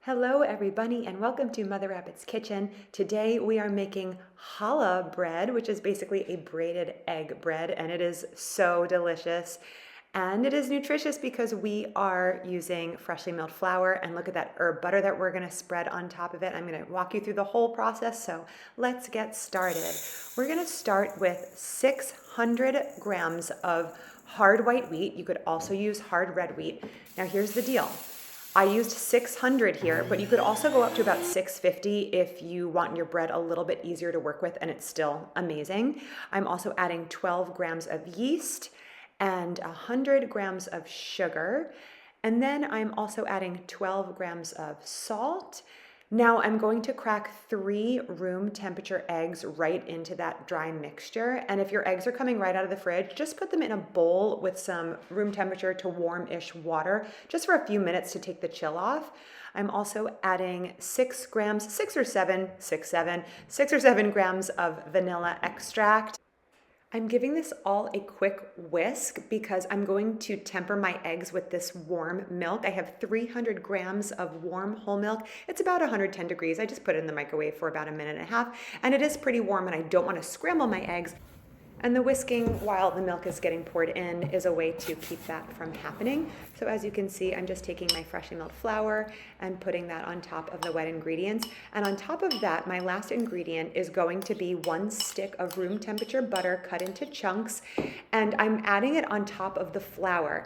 Hello everybody and welcome to Mother Rabbit's Kitchen. Today we are making challah bread, which is basically a braided egg bread, and it is so delicious. And it is nutritious because we are using freshly milled flour, and look at that herb butter that we're gonna spread on top of it. I'm gonna walk you through the whole process, so let's get started. We're gonna start with 600 grams of hard white wheat. You could also use hard red wheat. Now here's the deal. I used 600 here, but you could also go up to about 650 if you want your bread a little bit easier to work with and it's still amazing. I'm also adding 12 grams of yeast and 100 grams of sugar. And then I'm also adding 12 grams of salt. Now I'm going to crack 3 room temperature eggs right into that dry mixture. And if your eggs are coming right out of the fridge, just put them in a bowl with some room temperature to warm-ish water, just for a few minutes to take the chill off. I'm also adding 6 or 7 grams of vanilla extract. I'm giving this all a quick whisk because I'm going to temper my eggs with this warm milk. I have 300 grams of warm whole milk. It's about 110 degrees. I just put it in the microwave for about a minute and a half, and it is pretty warm, and I don't want to scramble my eggs. And the whisking while the milk is getting poured in is a way to keep that from happening. So as you can see, I'm just taking my freshly milled flour and putting that on top of the wet ingredients. And on top of that, my last ingredient is going to be 1 stick of room temperature butter cut into chunks. And I'm adding it on top of the flour.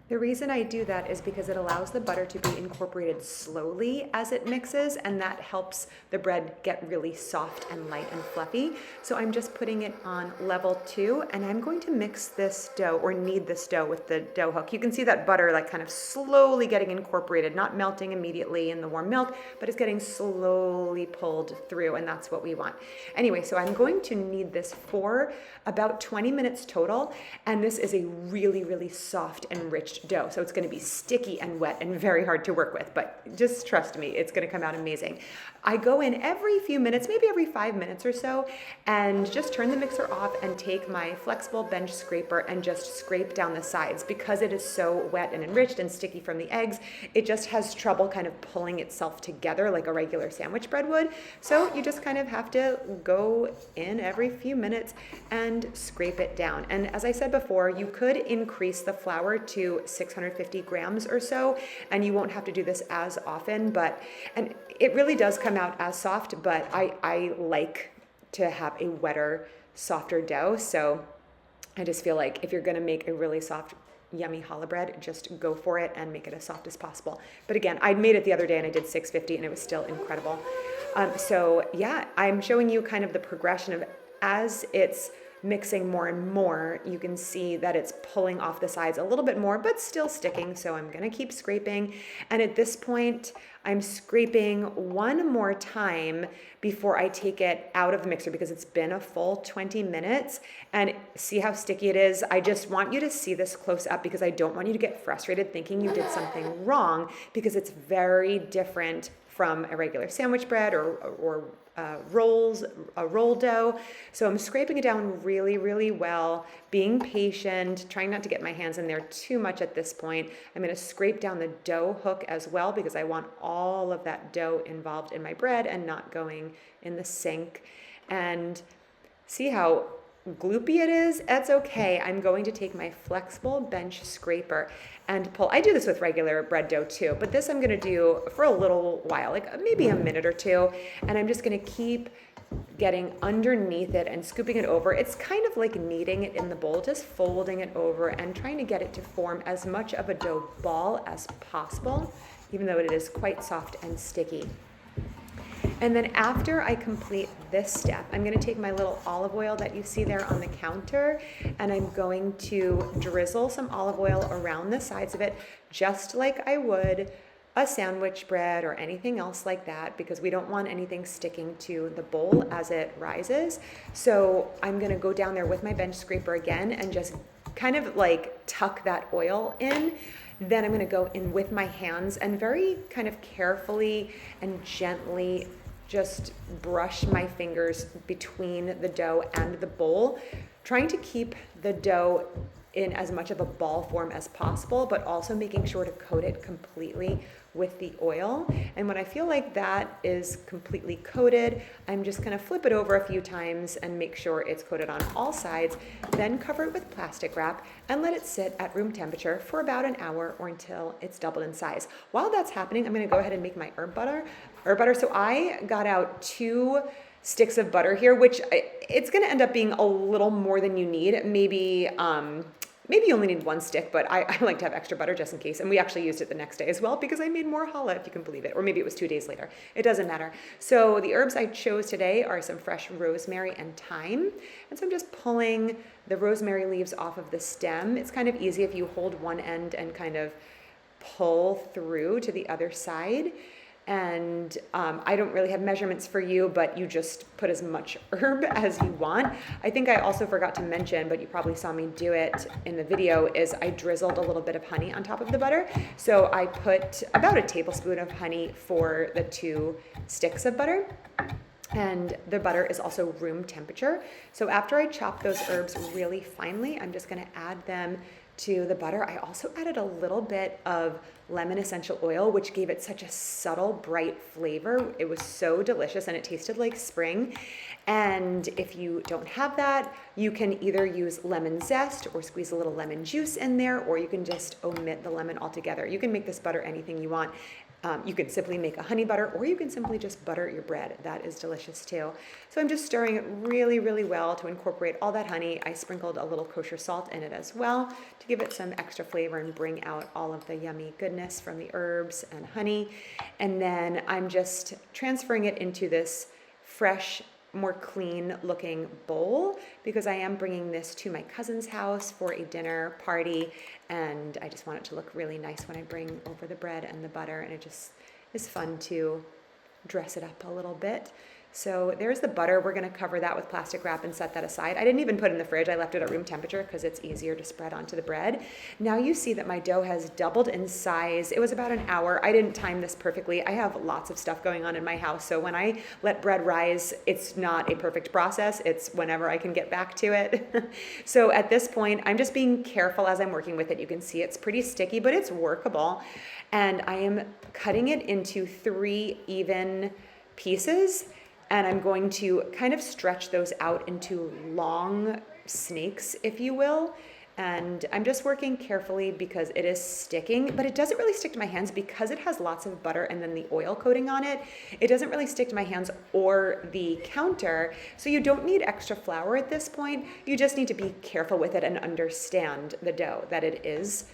The reason I do that is because it allows the butter to be incorporated slowly as it mixes, and that helps the bread get really soft and light and fluffy. So I'm just putting it on level 2, and I'm going to mix this dough or knead this dough with the dough hook. You can see that butter like kind of slowly getting incorporated, not melting immediately in the warm milk, but it's getting slowly pulled through, and that's what we want. Anyway, so I'm going to knead this for about 20 minutes total, and this is a really, really soft and rich dough. So it's going to be sticky and wet and very hard to work with, but just trust me, it's going to come out amazing. I go in every few minutes, maybe every 5 minutes or so, and just turn the mixer off and take my flexible bench scraper and just scrape down the sides. Because it is so wet and enriched and sticky from the eggs, it just has trouble kind of pulling itself together like a regular sandwich bread would. So you just kind of have to go in every few minutes and scrape it down. And as I said before, you could increase the flour to 650 grams or so, and you won't have to do this as often, and it really does come out as soft, but I like to have a wetter, softer dough. So I just feel like if you're gonna make a really soft, yummy challah bread, just go for it and make it as soft as possible. But again, I made it the other day and I did 650 and it was still incredible. So yeah, I'm showing you kind of the progression of as it's mixing more and more, you can see that it's pulling off the sides a little bit more, but still sticking. So I'm gonna keep scraping. And at this point, I'm scraping one more time before I take it out of the mixer because it's been a full 20 minutes. And see how sticky it is? I just want you to see this close up because I don't want you to get frustrated thinking you did something wrong, because it's very different from a regular sandwich bread or a roll dough. So I'm scraping it down really, really well, being patient, trying not to get my hands in there too much at this point. I'm going to scrape down the dough hook as well because I want all of that dough involved in my bread and not going in the sink. And see how gloopy it is? That's okay. I'm going to take my flexible bench scraper and pull. I do this with regular bread dough too, but this I'm going to do for a little while, like maybe a minute or two, and I'm just going to keep getting underneath it and scooping it over. It's kind of like kneading it in the bowl, just folding it over and trying to get it to form as much of a dough ball as possible, even though it is quite soft and sticky. And then after I complete this step, I'm going to take my little olive oil that you see there on the counter, and I'm going to drizzle some olive oil around the sides of it, just like I would a sandwich bread or anything else like that, because we don't want anything sticking to the bowl as it rises. So I'm going to go down there with my bench scraper again and just kind of like tuck that oil in. Then I'm going to go in with my hands and very kind of carefully and gently just brush my fingers between the dough and the bowl, trying to keep the dough in as much of a ball form as possible, but also making sure to coat it completely with the oil. And when I feel like that is completely coated, I'm just gonna flip it over a few times and make sure it's coated on all sides, then cover it with plastic wrap and let it sit at room temperature for about an hour or until it's doubled in size. While that's happening, I'm gonna go ahead and make my herb butter. So I got out 2 sticks of butter here, which it's gonna end up being a little more than you need. Maybe you only need 1 stick, but I like to have extra butter just in case. And we actually used it the next day as well because I made more challah, if you can believe it. Or maybe it was 2 days later. It doesn't matter. So the herbs I chose today are some fresh rosemary and thyme. And so I'm just pulling the rosemary leaves off of the stem. It's kind of easy if you hold one end and kind of pull through to the other side. And I don't really have measurements for you, but you just put as much herb as you want. I think I also forgot to mention, but you probably saw me do it in the video, is I drizzled a little bit of honey on top of the butter. So I put about a tablespoon of honey for the 2 sticks of butter. And the butter is also room temperature. So after I chop those herbs really finely, I'm just gonna add them to the butter. I also added a little bit of lemon essential oil, which gave it such a subtle, bright flavor. It was so delicious and it tasted like spring. And if you don't have that, you can either use lemon zest or squeeze a little lemon juice in there, or you can just omit the lemon altogether. You can make this butter anything you want. You can simply make a honey butter, or you can simply just butter your bread. That is delicious too. So I'm just stirring it really, really well to incorporate all that honey. I sprinkled a little kosher salt in it as well to give it some extra flavor and bring out all of the yummy goodness from the herbs and honey. And then I'm just transferring it into this fresh, more clean looking bowl because I am bringing this to my cousin's house for a dinner party, and I just want it to look really nice when I bring over the bread and the butter, and it just is fun to dress it up a little bit. So there's the butter. We're going to cover that with plastic wrap and set that aside. I didn't even put it in the fridge. I left it at room temperature because it's easier to spread onto the bread. Now you see that my dough has doubled in size. It was about an hour. I didn't time this perfectly. I have lots of stuff going on in my house. So when I let bread rise, it's not a perfect process. It's whenever I can get back to it. So at this point, I'm just being careful as I'm working with it. You can see it's pretty sticky, but it's workable. And I am cutting it into 3 even pieces. And I'm going to kind of stretch those out into long snakes, if you will. And I'm just working carefully because it is sticking, but it doesn't really stick to my hands because it has lots of butter and then the oil coating on it. It doesn't really stick to my hands or the counter. So you don't need extra flour at this point. You just need to be careful with it and understand the dough, that it is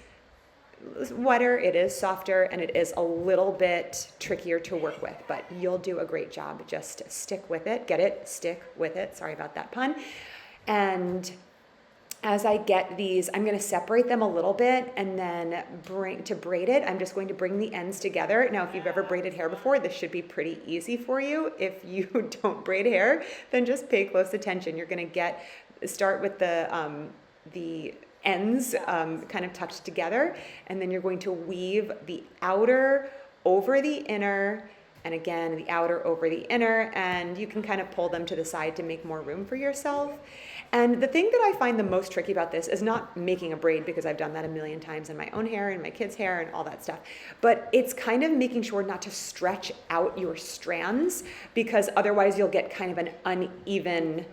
wetter, it is softer, and it is a little bit trickier to work with, but you'll do a great job. Just stick with it, stick with it. Sorry about that pun. And as I get these, I'm going to separate them a little bit and then braid it. I'm just going to bring the ends together. Now, if you've ever braided hair before, this should be pretty easy for you. If you don't braid hair, then just pay close attention. You're going to start with the ends kind of tucked together, and then you're going to weave the outer over the inner, and again the outer over the inner, and you can kind of pull them to the side to make more room for yourself. And the thing that I find the most tricky about this is not making a braid, because I've done that a million times in my own hair and my kids' hair and all that stuff, but it's kind of making sure not to stretch out your strands, because otherwise you'll get kind of an uneven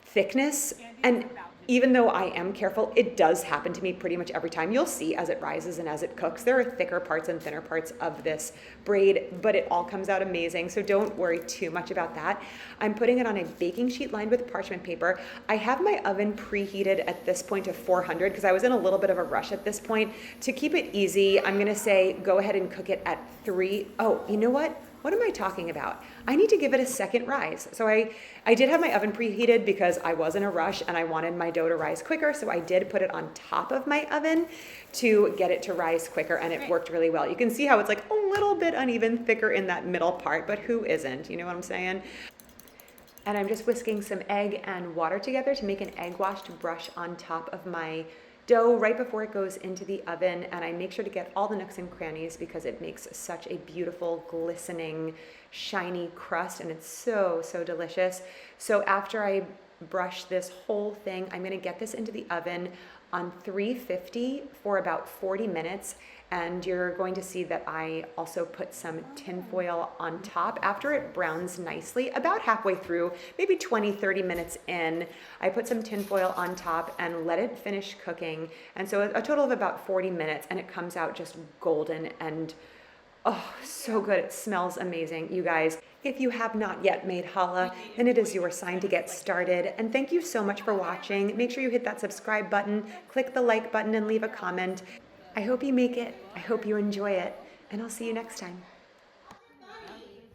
thickness. And even though I am careful, it does happen to me pretty much every time. You'll see as it rises and as it cooks, there are thicker parts and thinner parts of this braid, but it all comes out amazing. So don't worry too much about that. I'm putting it on a baking sheet lined with parchment paper. I have my oven preheated at this point to 400 because I was in a little bit of a rush at this point. To keep it easy, I'm gonna say go ahead and cook it at 3. Oh, you know what? What am I talking about? I need to give it a second rise. So I did have my oven preheated because I was in a rush and I wanted my dough to rise quicker. So I did put it on top of my oven to get it to rise quicker, and it worked really well. You can see how it's like a little bit uneven, thicker in that middle part, but who isn't? You know what I'm saying? And I'm just whisking some egg and water together to make an egg wash to brush on top of my dough right before it goes into the oven, and I make sure to get all the nooks and crannies because it makes such a beautiful, glistening, shiny crust, and it's so, so delicious. So after I brush this whole thing, I'm gonna get this into the oven on 350 for about 40 minutes. And you're going to see that I also put some tin foil on top after it browns nicely, about halfway through, maybe 20-30 minutes in. I put some tin foil on top and let it finish cooking. And so a total of about 40 minutes, and it comes out just golden and oh, so good. It smells amazing. You guys, if you have not yet made challah, then it is your sign to get started. And thank you so much for watching. Make sure you hit that subscribe button, click the like button, and leave a comment. I hope you make it. I hope you enjoy it. And I'll see you next time.